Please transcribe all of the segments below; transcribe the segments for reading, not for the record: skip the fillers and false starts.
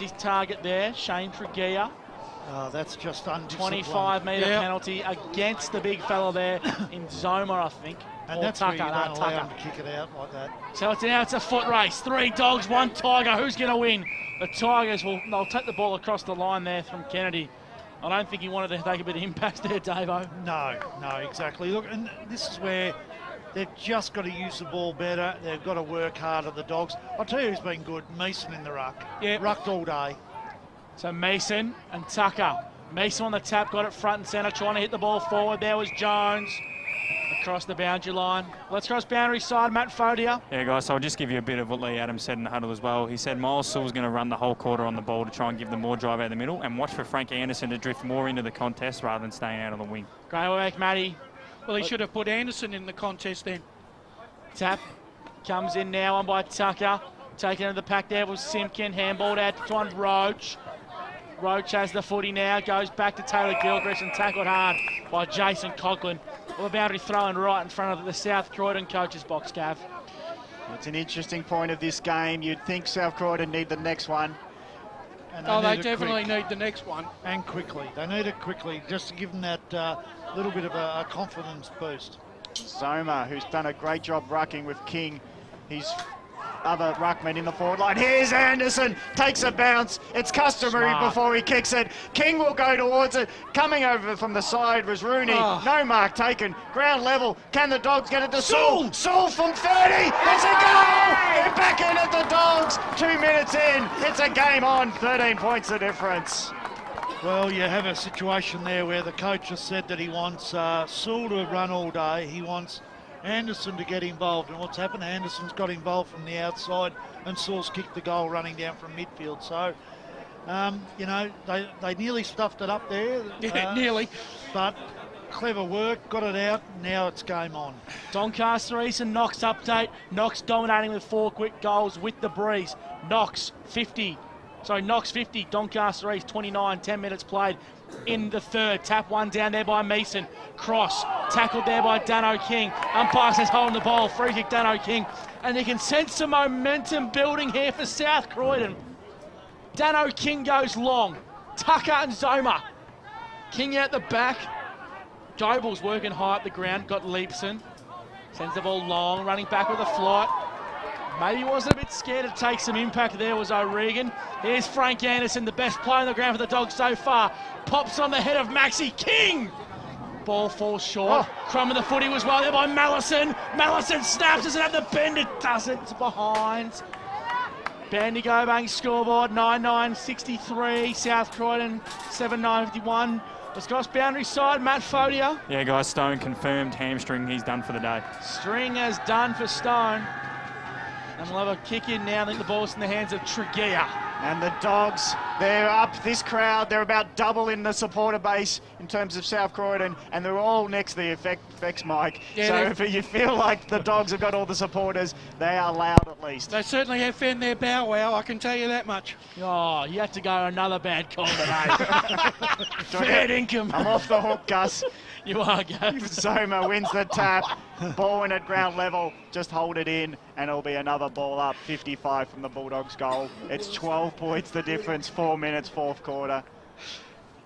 finds his target there, Shane Tregear. Oh, that's just undisciplined. 25-metre penalty against the big fella there in Zoma, I think. And or that's Tucker, where you don't allow Tucker. him to kick it out like that. So it's a foot race. 3 dogs, 1 tiger. Who's going to win? The Tigers they'll take the ball across the line there from Kennedy. I don't think he wanted to take a bit of impact there, Davo. No, exactly. Look, and this is where they've just got to use the ball better. They've got to work harder, the dogs. I'll tell you who's been good, Mason in the ruck. Yeah. Rucked all day. So Mason and Tucker. Mason on the tap, got it front and centre, trying to hit the ball forward. There was Jones across the boundary line. Let's cross boundary side, Matt Fodia. Yeah, guys, so I'll just give you a bit of what Lee Adams said in the huddle as well. He said Miles Sewell's going to run the whole quarter on the ball to try and give them more drive out the middle, and watch for Frank Anderson to drift more into the contest rather than staying out on the wing. Great work, Matty. Well, he should have put Anderson in the contest then. Tap comes in now on by Tucker. Taken into the pack there was Simpkin. Handballed out to find Roach. Roach has the footy now. Goes back to Taylor Gilchrist and tackled hard by Jason Coughlin. Well, the boundary thrown right in front of the South Croydon coach's box, Gav. It's an interesting point of this game. You'd think South Croydon need the next one. And They need it definitely quick. need the next one. And quickly. They need it quickly, just to give them that little bit of a confidence boost. Zoma, who's done a great job rucking with King. He's other ruckman in the forward line. Here's Anderson, takes a bounce. It's customary before he kicks it. King will go towards it. Coming over from the side was Rooney. No mark taken. Ground level. Can the Dogs get it to Sewell? Sewell from 30. It's a goal! They're back in at the Dogs. 2 minutes in. It's a game on. 13 points the difference. Well, you have a situation there where the coach has said that he wants Sewell to run all day. He wants Anderson to get involved, and what's happened, Anderson's got involved from the outside and Sewell's kicked the goal running down from midfield. So, you know, they nearly stuffed it up there. Yeah, nearly. But clever work, got it out, now it's game on. Doncaster East and Knox update. Knox dominating with 4 quick goals with the breeze. Knox 50, Doncaster East 29, 10 minutes played in the third. Tap one down there by Mason. Cross, tackled there by Dano King. Umpire says holding the ball, free kick Dano King. And you can sense some momentum building here for South Croydon. Dano King goes long. Tucker and Zoma. King out the back. Goebel's working high up the ground, got Leapson. Sends the ball long, running back with a flight. Maybe wasn't a bit scared to take some impact there was O'Regan. Here's Frank Anderson, the best player on the ground for the Dogs so far. Pops on the head of Maxi King. Ball falls short. Crumb of the footy was well there by Mallison. Mallison snaps, doesn't have the bend, it doesn't. It's behind. Bandigo Bang scoreboard, 9-9-63. South Croydon, 7-9-51. Let's cross boundary side, Matt Fodia. Yeah, guys, Stone confirmed hamstring. He's done for the day. String has done for Stone. And we'll have a kick in now. I think the ball's in the hands of Tregear. And the Dogs, they're up. This crowd, they're about double in the supporter base in terms of South Croydon, and they're all next to the effects mic. Yeah, so if you feel like the Dogs have got all the supporters, they are loud at least. They certainly have found their bow wow, I can tell you that much. Oh, you have to go another bad call today. Fair income. I'm off the hook, Gus. You are, Gav. Zoma wins the tap. Ball in at ground level. Just hold it in, and it'll be another ball up. 55 from the Bulldogs' goal. It's 12 points the difference. 4 minutes, fourth quarter.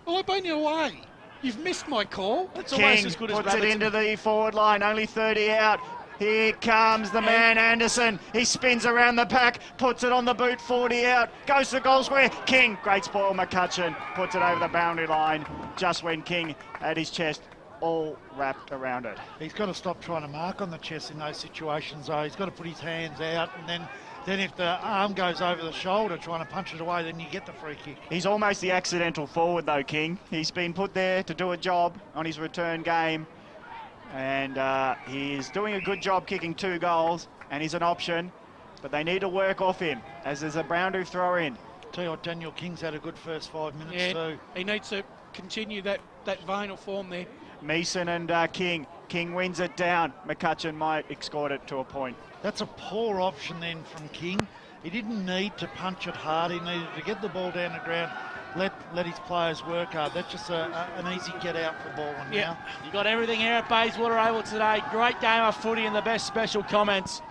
Well, I've been away. You've missed my call. It's almost King as good as puts it Rabbits. into the forward line. Only 30 out. Here comes the man, Anderson. He spins around the pack, puts it on the boot, 40 out, goes to goal square. King, great spoil, McCutcheon, puts it over the boundary line just when King at his chest, all wrapped around it. He's got to stop trying to mark on the chest in those situations, though. He's got to put his hands out, and then if the arm goes over the shoulder trying to punch it away, then you get the free kick. He's almost the accidental forward, though, King. He's been put there to do a job on his return game. And he's doing a good job kicking 2 goals, and he's an option, but they need to work off him as there's a boundary throw in. Tell you what, Daniel King's had a good first 5 minutes too. He needs to continue that vein of form there. Mason and King. King wins it down. McCutcheon might escort it to a point. That's a poor option then from King. He didn't need to punch it hard. He needed to get the ball down the ground, let his players work hard. That's just an easy get out for Balwyn now. You got everything here at Bayswater Oval today. Great game of footy and the best special comments.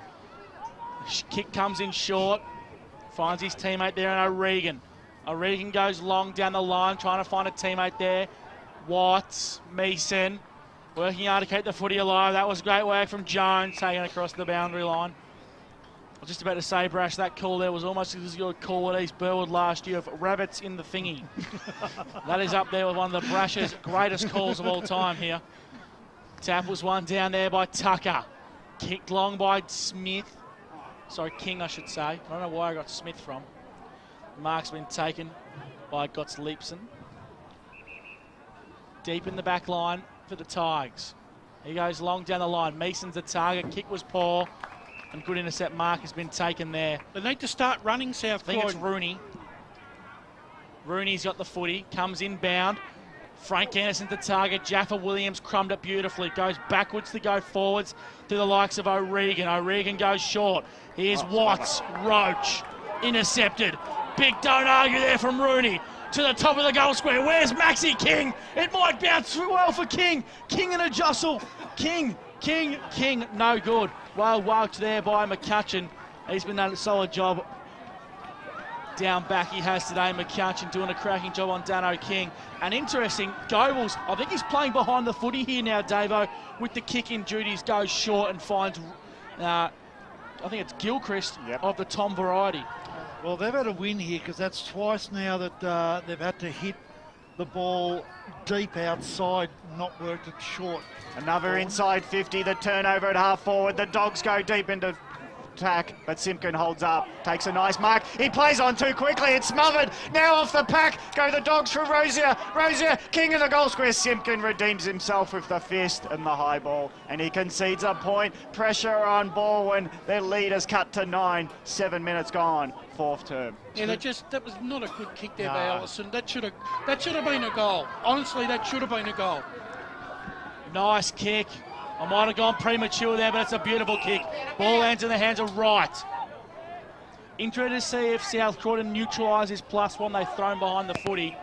Kick comes in short. Finds his teammate there in O'Regan. O'Regan goes long down the line, trying to find a teammate there. Watts, Meeson, working hard to keep the footy alive. That was great work from Jones, taking it across the boundary line. I was just about to say, Brash, that call there was almost as good a call at East Burwood last year of rabbits in the thingy. That is up there with one of the Brash's greatest calls of all time here. Tap was one down there by Tucker. Kicked long by Smith. Sorry, King, I should say. I don't know where I got Smith from. Mark's been taken by Gotts-Leipzig. Deep in the back line for the Tigers. He goes long down the line. Meeson's the target. Kick was poor. And good intercept mark has been taken there. They need to start running South I think Croydon. it's Rooney. Rooney's got the footy. Comes inbound. Frank Anderson to target. Jaffa Williams crumbed it beautifully. Goes backwards to go forwards to the likes of O'Regan. O'Regan goes short. Here's Watts. Roach. Intercepted. Big don't argue there from Rooney. To the top of the goal square. Where's Maxi King? It might bounce well for King. King and a jostle. King. No good. Well worked there by McCutcheon. He's been done a solid job down back he has today. McCutcheon doing a cracking job on Dano King. And interesting, Gobles, I think he's playing behind the footy here now, Davo, with the kick-in duties, goes short and finds, I think it's Gilchrist of the Tom variety. Well, they've had a win here because that's twice now that they've had to hit the ball deep outside, not worked it short. Another inside 50, the turnover at half forward. The Dogs go deep into attack, but Simpkin holds up, takes a nice mark. He plays on too quickly, it's smothered. Now off the pack, go the Dogs through Rosier. King in the goal square. Simpkin redeems himself with the fist and the high ball, and he concedes a point. Pressure on Balwyn. Their lead has cut to 9, 7 minutes gone, fourth term. Yeah, that was not a good kick there by Allison. That should have been a goal. Honestly, that should have been a goal. Nice kick. I might have gone premature there, but it's a beautiful kick. Ball lands in the hands of Wright. Interested to see if South Croydon neutralises +1. They've thrown behind the footy.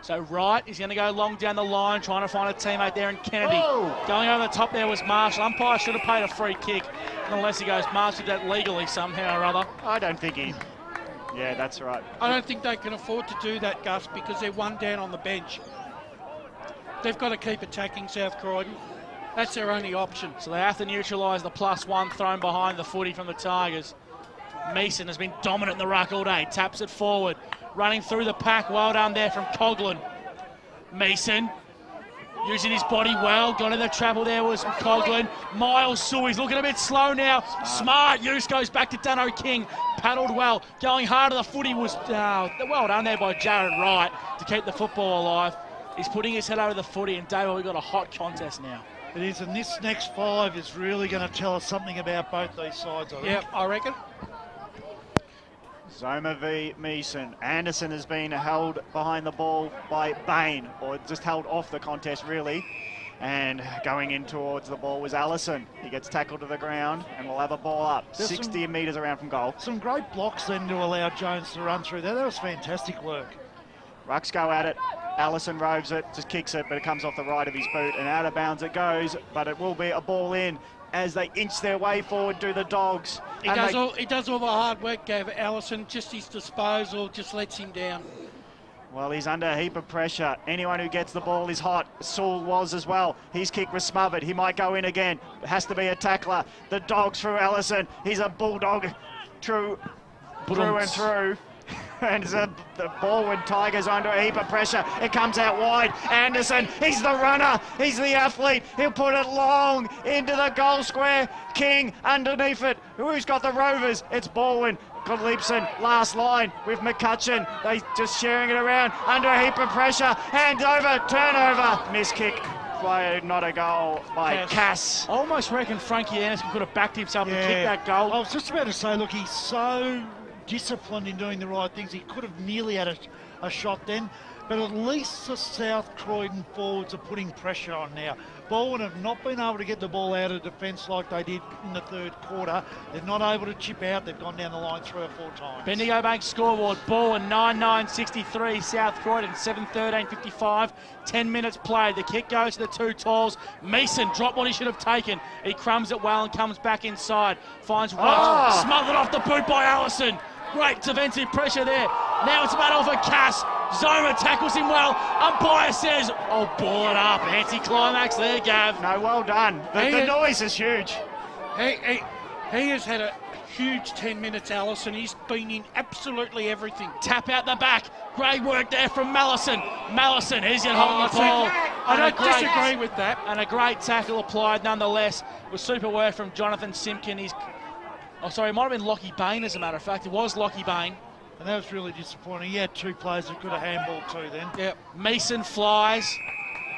So Wright is going to go long down the line, trying to find a teammate there, and Kennedy. Going over the top there was Marshall. Umpire should have paid a free kick, unless he goes, Marshall did that legally somehow or other. I don't think he... Yeah, that's right. I don't think they can afford to do that, Gus, because they're one down on the bench. They've got to keep attacking South Croydon. That's their only option. So they have to neutralise the +1 thrown behind the footy from the Tigers. Meeson has been dominant in the ruck all day. Taps it forward. Running through the pack. Well done there from Coughlin. Meeson using his body well. Got in the travel there was Coughlin. Miles Suey's looking a bit slow now. Smart use goes back to Dano King. Paddled well. Going hard to the footy was well done there by Jared Wright to keep the football alive. He's putting his head over the footy, and Dave, we've got a hot contest now. It is, and this next 5 is really going to tell us something about both these sides, I think. Yep, I reckon. Zoma v Meeson. Anderson has been held behind the ball by Bain, or just held off the contest, really. And going in towards the ball was Allison. He gets tackled to the ground, and we'll have a ball up. There's 60 metres around from goal. Some great blocks then to allow Jones to run through there. That was fantastic work. Rucks go at it. Allison roves it, just kicks it, but it comes off the right of his boot, and out of bounds it goes, but it will be a ball in as they inch their way forward to the Dogs. He does all the hard work, Gav. Allison, just his disposal just lets him down. Well, he's under a heap of pressure. Anyone who gets the ball is hot. Sewell was as well. His kick was smothered. He might go in again. It has to be a tackler. The Dogs through Allison. He's a bulldog through and through. And the Balwyn Tigers under a heap of pressure. It comes out wide. Anderson, he's the runner. He's the athlete. He'll put it long into the goal square. King underneath it. Who's got the Rovers? It's Balwyn. Gotts-Leipzig, last line with McCutcheon. They just sharing it around under a heap of pressure. Hand over, turnover. Miss kick. Play, not a goal by Cass. I almost reckon Frankie Anderson could have backed himself and kicked that goal. I was just about to say, look, he's so disciplined in doing the right things. He could have nearly had a shot then, but at least the South Croydon forwards are putting pressure on now. Balwyn have not been able to get the ball out of defence like they did in the third quarter. They're not able to chip out. They've gone down the line 3 or 4 times. Bendigo Bank scoreboard. Balwyn 9-9-63. South Croydon 7-13-55. 10 minutes played. The kick goes to the 2 talls. Meeson dropped what he should have taken. He crumbs it well and comes back inside. Finds Roach. Smothered off the boot by Allison. Great defensive pressure there. Now it's battle for Cass. Zoma tackles him well. Umpire says, "Oh, ball it up." Anti-climax there, Gav. No, well done. The noise is huge. He has had a huge 10 minutes, Allison. He's been in absolutely everything. Tap out the back. Great work there from Mallison. Mallison, he's going to hold the ball. I don't disagree with that. And a great tackle applied nonetheless. It was super work from Jonathan Simpkin. It might have been Lockie Bain, as a matter of fact. It was Lockie Bain. And that was really disappointing. He had two players that could have handball too then. Yep. Mason flies,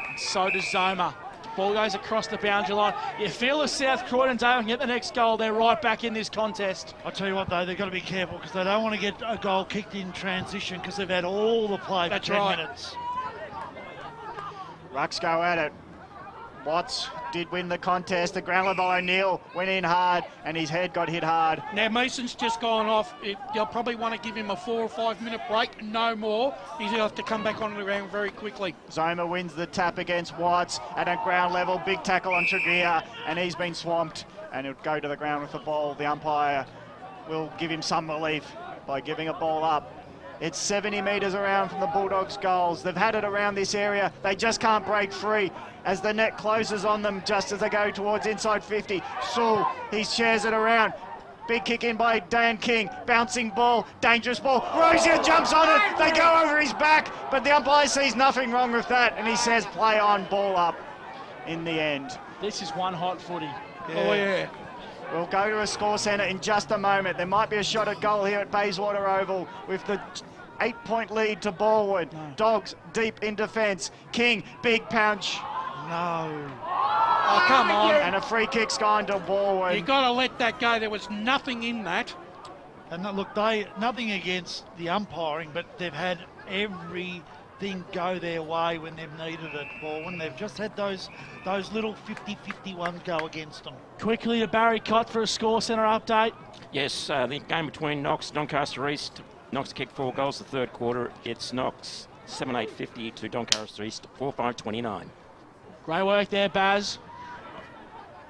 and so does Zoma. Ball goes across the boundary line. You feel if South Croydon don't get the next goal, they're right back in this contest. I'll tell you what though, they've got to be careful because they don't want to get a goal kicked in transition because they've had all the play for 10 minutes. Rucks go at it. Watts did win the contest. The ground level O'Neill went in hard and his head got hit hard. Now Mason's just gone off. They'll probably want to give him a 4 or 5 minute break, no more. He's going to have to come back on the ground very quickly. Zoma wins the tap against Watts at a ground level. Big tackle on Tregear and he's been swamped and he'll go to the ground with the ball. The umpire will give him some relief by giving a ball up. It's 70 metres around from the Bulldogs' goals. They've had it around this area. They just can't break free as the net closes on them just as they go towards inside 50. Sewell, he shares it around. Big kick in by Dan King. Bouncing ball, dangerous ball. Rosier jumps on it. They go over his back, but the umpire sees nothing wrong with that and he says play on, ball up in the end. This is one hot footy. Oh, yeah. We'll go to a score centre in just a moment. There might be a shot at goal here at Bayswater Oval with the 8-point lead to Balwyn. No. Dogs deep in defence. King, big punch. No. Oh, come on. And a free kick's gone to Balwyn. You've got to let that go. There was nothing in that. And look, nothing against the umpiring, but they've had everything go their way when they've needed it, Balwyn. They've just had those little 50-51 go against them. Quickly to Barry Cott for a score centre update. Yes, the game between Knox and Doncaster East. Knox kicked 4 goals the third quarter. It's Knox 7-8-50 to Doncaster East 4-5-29. Great work there, Baz.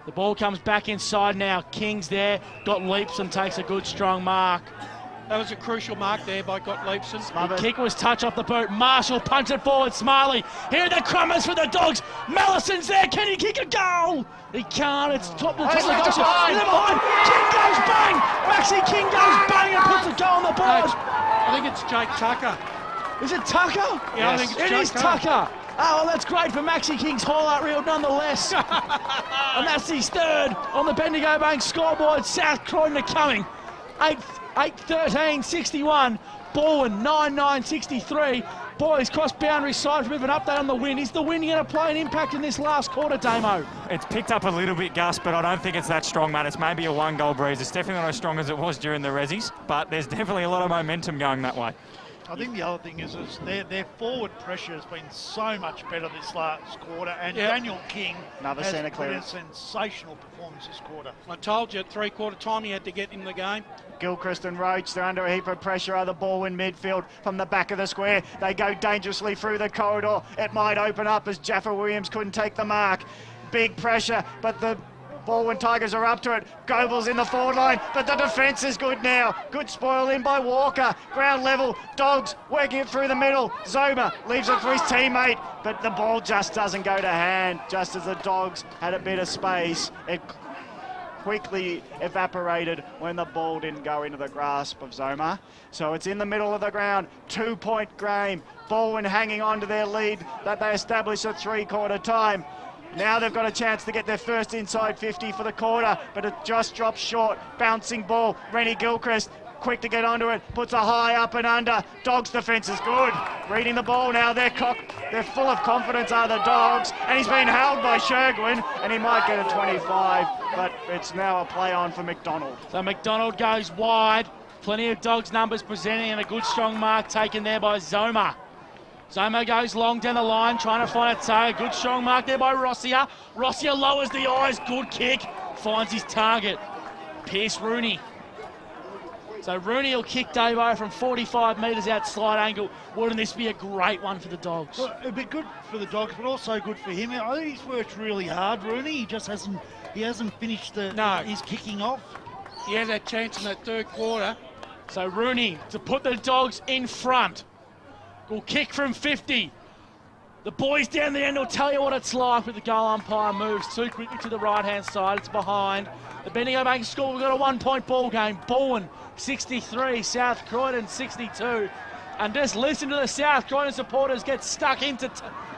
The ball comes back inside now. King's there, got leaps and takes a good strong mark. That was a crucial mark there by Gottliebson. The kick was touch off the boot. Marshall punch it forward. Smarley. Here are the crummers for the Dogs. Mallison's there. Can he kick a goal? He can't. It's top of the goal. They're behind. King goes bang. Maxie King goes bang and puts a goal on the board. I think it's Jake Tucker. Is it Tucker? Yeah, yes. I think it's Jake It is Tucker. Oh, well, that's great for Maxie King's highlight reel nonetheless. And that's his third on the Bendigo Bank scoreboard. South Croydon are coming. 8-13, 61. Balwyn, 9-9, 63. Boys, cross boundary side for a bit of an update on the win. Is the win going to play an impact in this last quarter, Damo? It's picked up a little bit, Gus, but I don't think it's that strong, man. It's maybe a 1-goal breeze. It's definitely not as strong as it was during the Rezzies, but there's definitely a lot of momentum going that way. I think the other thing is their forward pressure has been so much better this last quarter, and Daniel King has put a sensational performance this quarter. I told you at 3-quarter time he had to get in the game. Gilchrist and Roach, they're under a heap of pressure. Are the ball in midfield from the back of the square. They go dangerously through the corridor. It might open up as Jaffa Williams couldn't take the mark. Big pressure, but the Balwyn Tigers are up to it. Goebel's in the forward line, but the defence is good now. Good spoil in by Walker. Ground level, Dogs working it through the middle. Zoma leaves it for his teammate, but the ball just doesn't go to hand. Just as the Dogs had a bit of space, it quickly evaporated when the ball didn't go into the grasp of Zoma. So it's in the middle of the ground, 2-point game. Balwyn hanging on to their lead that they established at 3-quarter time. Now they've got a chance to get their first inside 50 for the quarter, but it just drops short. Bouncing ball, Rennie Gilchrist, quick to get onto it, puts a high up and under. Dogs defence is good. Reading the ball now, they're full of confidence are the Dogs, and he's been held by Shergwin, and he might get a 25, but it's now a play on for McDonald. So McDonald goes wide. Plenty of Dogs numbers presenting and a good strong mark taken there by Zoma. Zoma goes long down the line, trying to find a toe. Good strong mark there by Rossier. Rossier lowers the eyes, good kick. Finds his target. Pierce Rooney. So Rooney will kick Davo from 45 metres out slide angle. Wouldn't this be a great one for the Dogs? Well, it'd be good for the Dogs, but also good for him. I think he's worked really hard, Rooney. He just hasn't finished his kicking off. He had that chance in that third quarter. So Rooney to put the Dogs in front. Will kick from 50. The boys down the end will tell you what it's like, but the goal umpire moves too quickly to the right-hand side. It's behind. The Bendigo Bank score, we've got a 1-point ball game. Balwyn 63, South Croydon 62. And just listen to the South Croydon supporters get stuck into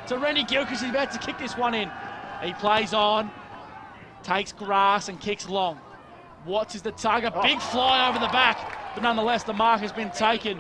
to Rennie Gill because he's about to kick this one in. He plays on, takes grass and kicks long. Watts is the target, big fly over the back, but nonetheless the mark has been taken.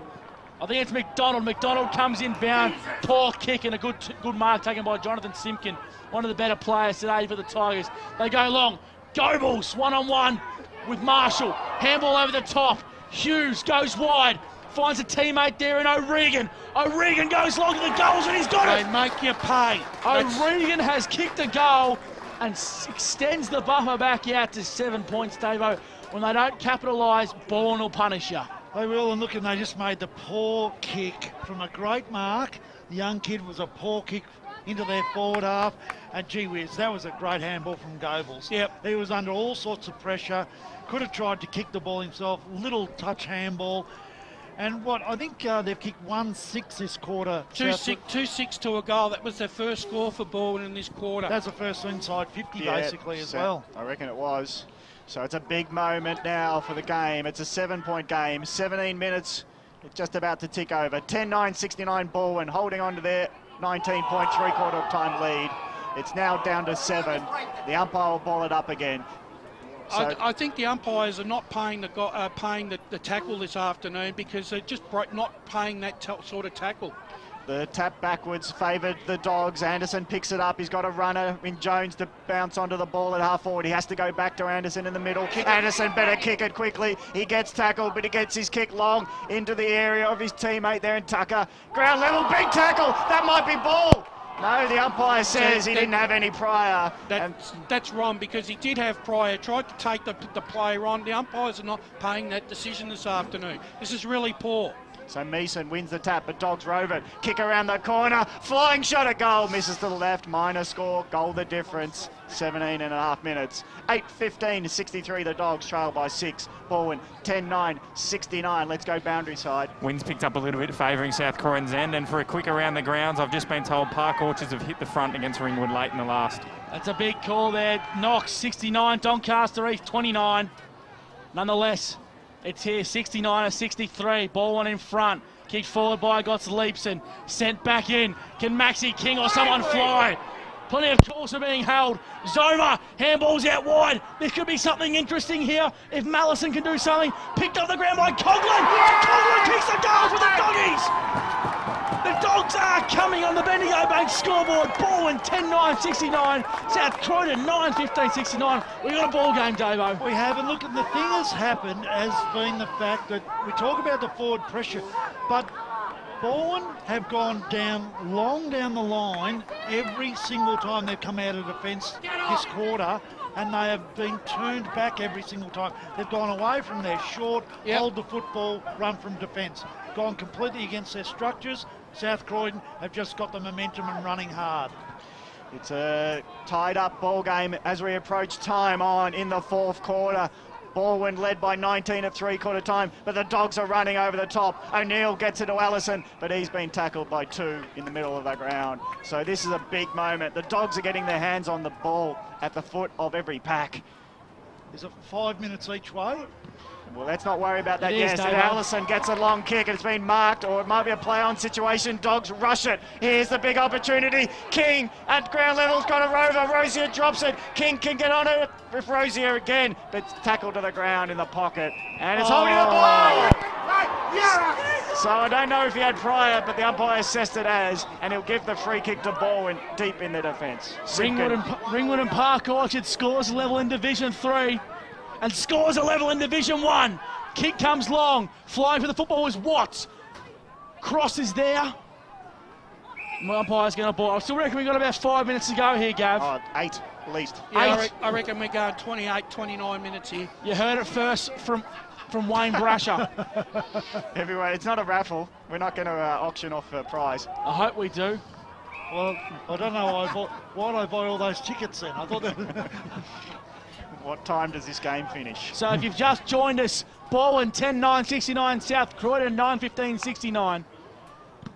I think it's McDonald. McDonald comes inbound, poor kick and a good mark taken by Jonathan Simpkin, one of the better players today for the Tigers. They go long. Goebbels one-on-one with Marshall. Handball over the top. Hughes goes wide, finds a teammate there in O'Regan. O'Regan goes long to the goals and he's got it. They make you pay. O'Regan has kicked a goal and extends the buffer back out to 7 points, Davo. When they don't capitalise, Balwyn will punish you. They will, and look, and they just made the poor kick from a great mark. The young kid was a poor kick into their forward half, and gee whiz, that was a great handball from Goebbels. Yep. He was under all sorts of pressure, could have tried to kick the ball himself, little touch handball. And what, I think they've kicked 1-6 this quarter. 2-6 to a goal. That was their first score for Balwyn in this quarter. That's the first inside 50 basically as well. I reckon it was. So it's a big moment now for the game. It's a 7-point game, 17 minutes, just about to tick over. 10-9-69 Balwyn holding on to their 19-point three-quarter time lead. It's now down to 7. The umpire will ball it up again. So I think the umpires are not paying the tackle this afternoon because they're just not paying that sort of tackle. the tap backwards favoured the Dogs. Anderson picks it up. He's got a runner in Jones to bounce onto the ball at half forward. He has to go back to Anderson in the middle. Anderson better kick it quickly. He gets tackled, but he gets his kick long into the area of his teammate there in Tucker. Ground level, big tackle. That might be ball. No, the umpire says he didn't have any prior. That's wrong because he did have prior. Tried to take the player on. The umpires are not paying that decision this afternoon. This is really poor. So Meeson wins the tap, but Dogs rove it. Kick around the corner, flying shot at goal, misses to the left, minor score, goal the difference, 17.5 minutes. 8:15 to 63, the Dogs trail by 6. Balwyn 10-9, 69. Let's go boundary side. Wind's picked up a little bit, favouring South Croydon's end, and for a quick around the grounds, I've just been told Park Orchards have hit the front against Ringwood late in the last. That's a big call there. Knox 69, Doncaster East 29. Nonetheless, it's here 69-63. Balwyn in front. Kicked forward by Gotts-Leapson. Sent back in. Can Maxi King or someone fly? Plenty of calls are being held. Zoma, handballs out wide. This could be something interesting here if Mallison can do something. Picked up the ground by Coughlin. Coughlin kicks the goal for the Doggies. The Dogs are coming on the Bendigo Bank scoreboard. Balwyn 10-9-69. South Croydon 9-15-69. We've got a ball game, Davo. We have, and look, the thing that's happened has been the fact that we talk about the forward pressure, but Balwyn have gone long down the line every single time they've come out of defence this quarter, and they have been turned back every single time. They've gone away from their short, hold the football, run from defence. Gone completely against their structures. South Croydon have just got the momentum and running hard. It's a tied up ball game as we approach time on in the fourth quarter. Balwyn led by 19 at three-quarter time, but the Dogs are running over the top. O'Neill gets it to Allison, but he's been tackled by 2 in the middle of the ground. So this is a big moment. The Dogs are getting their hands on the ball at the foot of every pack. Is it 5 minutes each way? Well, let's not worry about that It is, yet. Davo. Allison gets a long kick. It's been marked, or it might be a play-on situation. Dogs rush it. Here's the big opportunity. King at ground level's got a rover. Rosier drops it. King can get on it with Rosier again, but it's tackled to the ground in the pocket. And it's holding the ball! So I don't know if he had prior, but the umpire assessed it as, and he'll give the free kick to Balwyn deep in the defence. Ringwood and Park Orchard scores a level in Division 3 and scores a level in Division 1. Kick comes long. Flying for the football was Watts. Cross is there. My umpire's going to ball. I still reckon we've got about 5 minutes to go here, Gav. 8 at least. Yeah, I reckon we're going 28, 29 minutes here. You heard it first from Wayne Brasher. Everyone, it's not a raffle. We're not going to auction off a prize. I hope we do. Well, I don't know why I buy all those tickets then. I thought that... What time does this game finish? So if you've just joined us, Balwyn 10-9-69, South Croydon 9-15-69.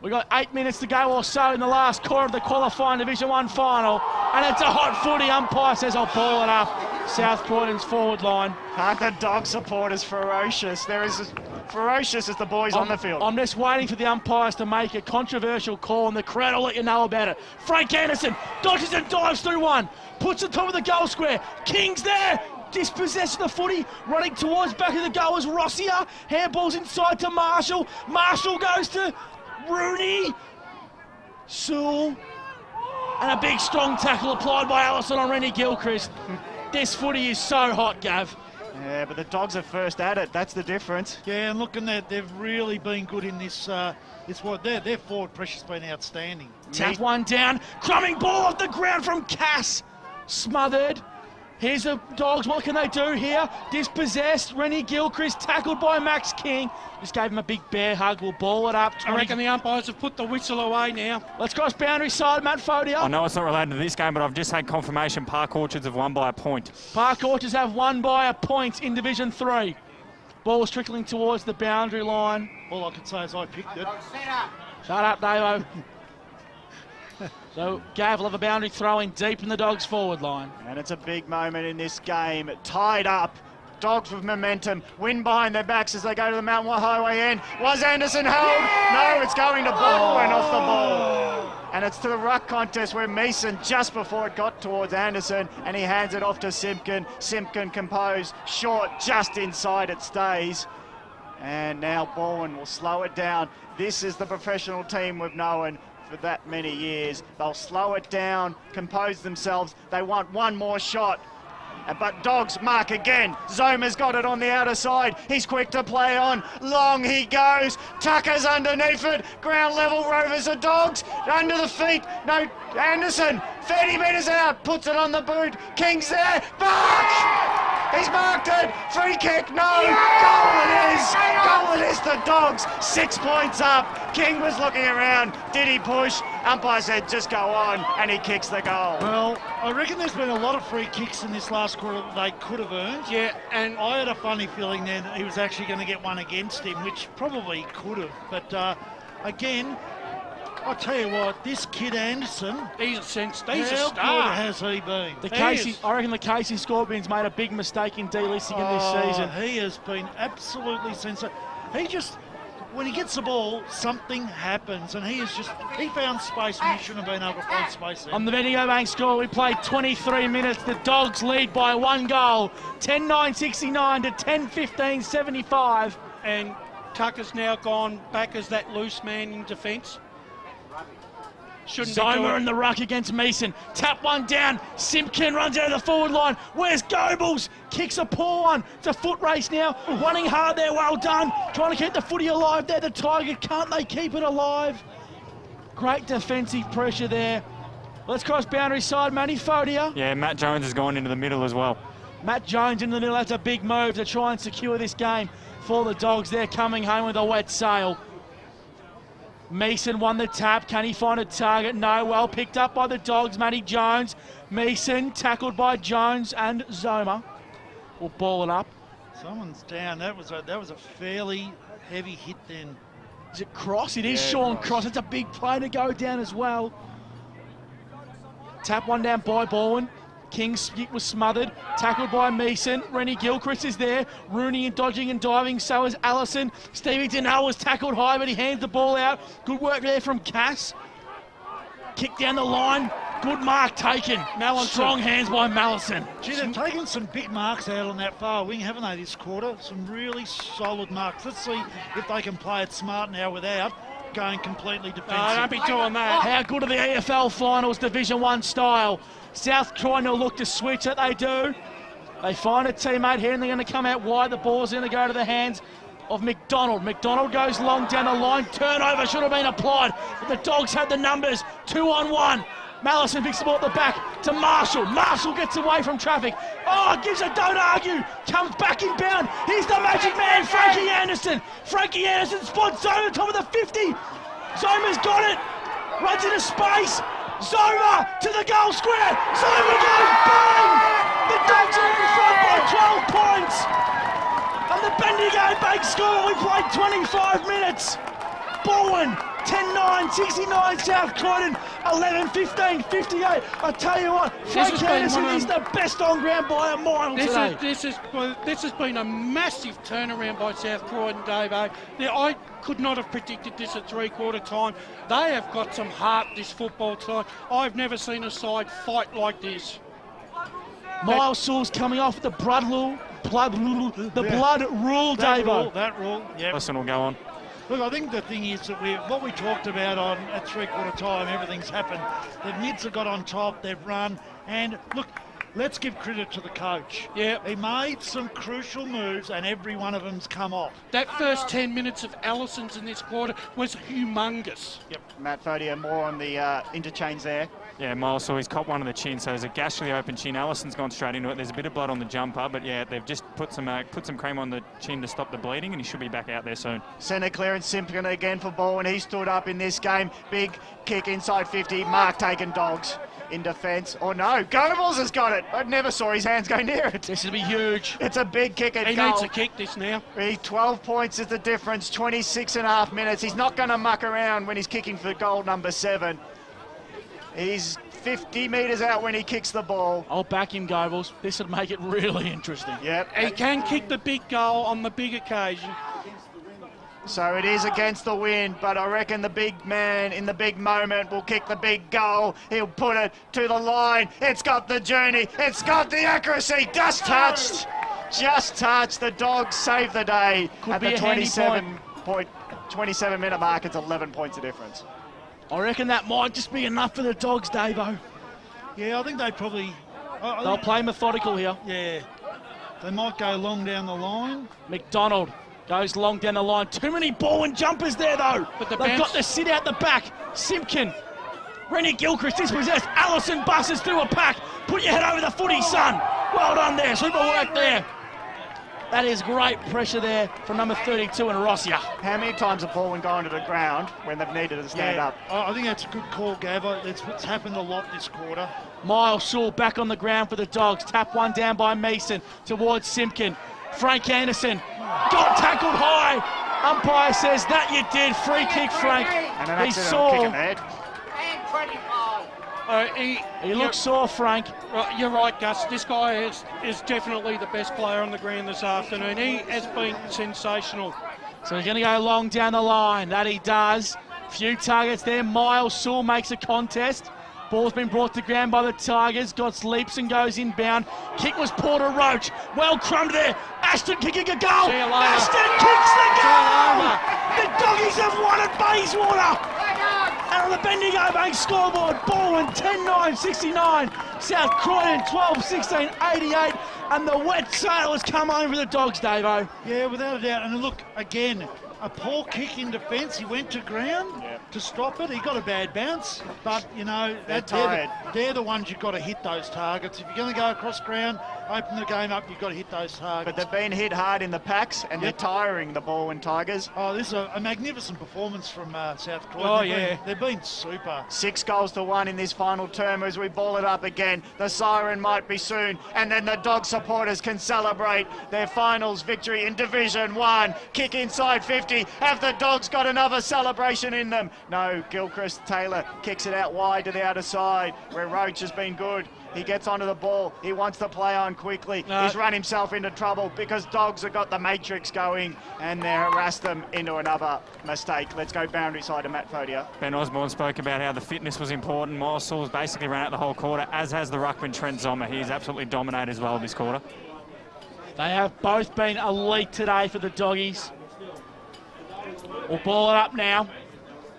We've got 8 minutes to go or so in the last quarter of the qualifying Division 1 final. And it's a hot footy. Umpire says I'll ball it up. South Croydon's forward line. Aren't the dog supporters ferocious? There is ferocious as the boys on the field. I'm just waiting for the umpires to make a controversial call, and the crowd will let you know about it. Frank Anderson dodges and dives through one. Puts it top of the goal square. King's there. Dispossessed the footy, running towards back of the goal as Rossier. Handballs inside to Marshall. Marshall goes to Rooney. Sewell. And a big strong tackle applied by Allison on Rennie Gilchrist. This footy is so hot, Gav. Yeah, but the Dogs are first at it. That's the difference. Yeah, and looking at they've really been good in this. Their forward pressure's been outstanding. Tap one down. Crumbing ball off the ground from Cass. Smothered. Here's the Dogs. What can they do here? Dispossessed. Rennie Gilchrist tackled by Max King. Just gave him a big bear hug. We'll ball it up. I reckon the umpires have put the whistle away now. Let's cross boundary side, Matt Fodia. I know it's not related to this game, but I've just had confirmation Park Orchards have won by a point. Park Orchards have won by a point in Division 3. Ball's trickling towards the boundary line. All I can say is I picked it. Shut up, Davo. So Gav will have a boundary throw in deep in the Dogs' forward line. And it's a big moment in this game. Tied up. Dogs with momentum. Win behind their backs as they go to the Mount Highway end. Was Anderson held? No, it's going to Balwyn off the ball. And it's to the ruck contest where Mason, just before it got towards Anderson, and he hands it off to Simpkin. Simpkin composed, short, just inside it stays. And now Balwyn will slow it down. This is the professional team we've known for that many years. They'll slow it down, compose themselves. They want one more shot. But Dogs mark again. Zoma's got it on the outer side. He's quick to play on. Long he goes. Tucker's underneath it. Ground level Rovers are Dogs. Under the feet. No, Anderson. 30 metres out. Puts it on the boot. King's there. Mark! He's marked it. Free kick. No. Goal it is. Goal it is the Dogs. 6 points up. King was looking around. Did he push? Umpire said just go on, and he kicks the goal. Well, I reckon there's been a lot of free kicks in this last quarter that they could have earned. Yeah, and I had a funny feeling then he was actually going to get one against him, which probably could have. But again, I'll tell you what, this kid Anderson, he's a star. how good has he been? I reckon the Casey Scorpions made a big mistake in delisting him this season. He has been absolutely sensational. He just, when he gets the ball, something happens, and he found space when he shouldn't have been able to find space there. On the Bendigo Bank score, we played 23 minutes. The Dogs lead by 1 goal, 10-9-69 to 10-15-75. And Tucker's now gone back as that loose man in defence. Shouldn't be Zoma doing in the ruck against Mason. Tap one down. Simpkin runs out of the forward line. Where's Goebbels? Kicks a poor one. It's a foot race now. Running hard there. Well done. Trying to keep the footy alive there. The Tiger, can't they keep it alive? Great defensive pressure there. Let's cross boundary side. Matty Fodia. Yeah, Matt Jones has gone into the middle as well. Matt Jones in the middle. That's a big move to try and secure this game for the Dogs. They're coming home with a wet sail. Mason won the tap. Can he find a target? No. Well picked up by the Dogs. Matty Jones. Mason tackled by Jones and Zoma. Will ball it up. Someone's down. That was a fairly heavy hit then. Is it Cross? It is Sean Cross. It's a big play to go down as well. Tap one down by Balwyn. King was smothered, tackled by Mason. Rennie Gilchrist is there. Rooney dodging and diving, so is Allison. Stevie Denell was tackled high, but he hands the ball out. Good work there from Cass. Kick down the line. Good mark taken. Malin, strong hands by Mallison. Gee, they've taken some big marks out on that far wing, haven't they, this quarter? Some really solid marks. Let's see if they can play it smart now without going completely defensive. don't be doing that. How good are the AFL finals, Division 1 style? South Croydon will look to switch it, they do. They find a teammate here and they're going to come out wide. The ball's going to go to the hands of McDonald. McDonald goes long down the line. Turnover should have been applied, but the Dogs had the numbers. 2-on-1. Mallison picks the ball at the back to Marshall. Marshall gets away from traffic. Oh, gives a don't argue. Comes back inbound. Here's the magic man, Frankie Anderson. Frankie Anderson spots Zoma top of the 50. Zoma's got it. Runs into space. Zoma to the goal square. Zoma goes bang! The Dogs are in front by 12 points. And the Bendigo Bank score, we played 25 minutes. Balwyn, 10-9, 69 South Croydon, 11-15, 58. I tell you what, Frank Anderson is the best on ground by a mile today. This has been a massive turnaround by South Croydon, Dave. I could not have predicted this at three-quarter time. They have got some heart this football side. I've never seen a side fight like this. Miles Sewell's coming off the blood rule, Davo. That rule, yeah. Listen will go on. Look, I think the thing is that what we talked about at three-quarter time, everything's happened. The Mids have got on top, they've run, and look, let's give credit to the coach. Yeah. He made some crucial moves, and every one of them's come off. That first 10 minutes of Allison's in this quarter was humongous. Yep. Matt Fodia more on the interchange there. Yeah, Miles, so he's copped one of the chin, so there's a gashly open chin. Allison's gone straight into it. There's a bit of blood on the jumper, but yeah, they've just put some cream on the chin to stop the bleeding, and he should be back out there soon. Centre clearance, Simpkin again for Balwyn. He stood up in this game. Big kick inside 50. Mark taking Dogs in defence. Or no, Goebbels has got it. I never saw his hands go near it. This will be huge. It's a big kick at He goal. needs to kick this now. 12 points is the difference, 26.5 minutes. He's not going to muck around when he's kicking for goal number 7. He's 50 metres out when he kicks the ball. I'll back him, Goebbels. This would make it really interesting. Yep. He can kick the big goal on the big occasion. So it is against the wind, but I reckon the big man in the big moment will kick the big goal. He'll put it to the line. It's got the journey. It's got the accuracy. Just touched. The Dogs save the day at the 27-minute mark. It's 11 points of difference. I reckon that might just be enough for the Dogs, Davo. Yeah, I think they probably... They'll play methodical here. Yeah. They might go long down the line. McDonald goes long down the line. Too many Balwyn jumpers there, though. But they've got to sit out the back. Simpkin. Rennie Gilchrist dispossessed. Allison buses through a pack. Put your head over the footy, son. Well done there. Super work there. That is great pressure there from number 32 and Rossier. How many times have Balwyn gone to the ground when they've needed to stand up? I think that's a good call, Gavo. That's what's happened a lot this quarter. Miles Sewell back on the ground for the Dogs. Tap one down by Mason towards Simpkin. Frank Anderson got tackled high. Umpire says that you did. Free kick, Frank. And an He accidental kick in the head. He looks sore, Frank. You're right, Gus. This guy is definitely the best player on the ground this afternoon. He has been sensational. So he's going to go long down the line. That he does. Few targets there. Miles Sewell makes a contest. Ball's been brought to ground by the Tigers. Gots leaps and goes inbound. Kick was Porter Roach. Well crumbed there. Ashton kicking a goal. See you later. Ashton kicks the goal. The Doggies have won at Bayswater. And on the Bendigo Bank scoreboard, Balwyn 10-9, 69. South Croydon 12-16, 88. And the wet sailors come home for the Dogs, Davo. Yeah, without a doubt. And look, again, a poor kick in defence. He went to ground to stop it. He got a bad bounce. But, you know, they're the ones you've got to hit those targets. If you're going to go across ground, open the game up, you've got to hit those targets. But they've been hit hard in the packs, and they're tiring the Balwyn Tigers. Oh, this is a magnificent performance from South Croydon. Oh, yeah. They've been super. 6-1 in this final term as we ball it up again. The siren might be soon, and then the Dog supporters can celebrate their finals victory in Division 1. Kick inside 50. Have the Dogs got another celebration in them? No, Gilchrist Taylor kicks it out wide to the outer side where Roach has been good. He gets onto the ball. He wants to play on quickly. He's run himself into trouble because Dogs have got the matrix going and they harassed them into another mistake. Let's go boundary side to Matt Fodia. Ben Osborne spoke about how the fitness was important. Miles Sewell's basically ran out the whole quarter, as has the ruckman Trent Zommer. He's absolutely dominated as well this quarter. They have both been elite today for the Doggies. We'll ball it up now.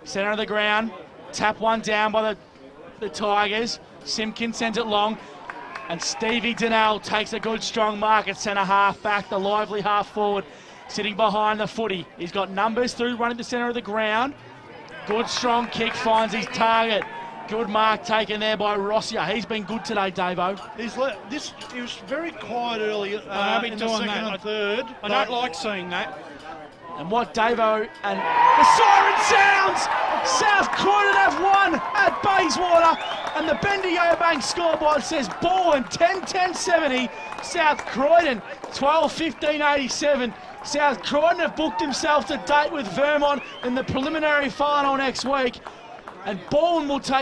Centre of the ground. Tap one down by the Tigers. Simpkin sends it long. And Stevie Donnell takes a good strong mark at centre half back, the lively half forward, sitting behind the footy. He's got numbers through running the centre of the ground. Good strong kick, finds his target. Good mark taken there by Rossier. He's been good today, Davo. He was very quiet early in the second and third. I don't like seeing that. And what Davo and the siren sounds! South Croydon have won at Bayswater, and the Bendigo Bank scoreboard says Balwyn 10-10-70, South Croydon 12-15-87. South Croydon have booked himself to date with Vermont in the preliminary final next week, and Balwyn will take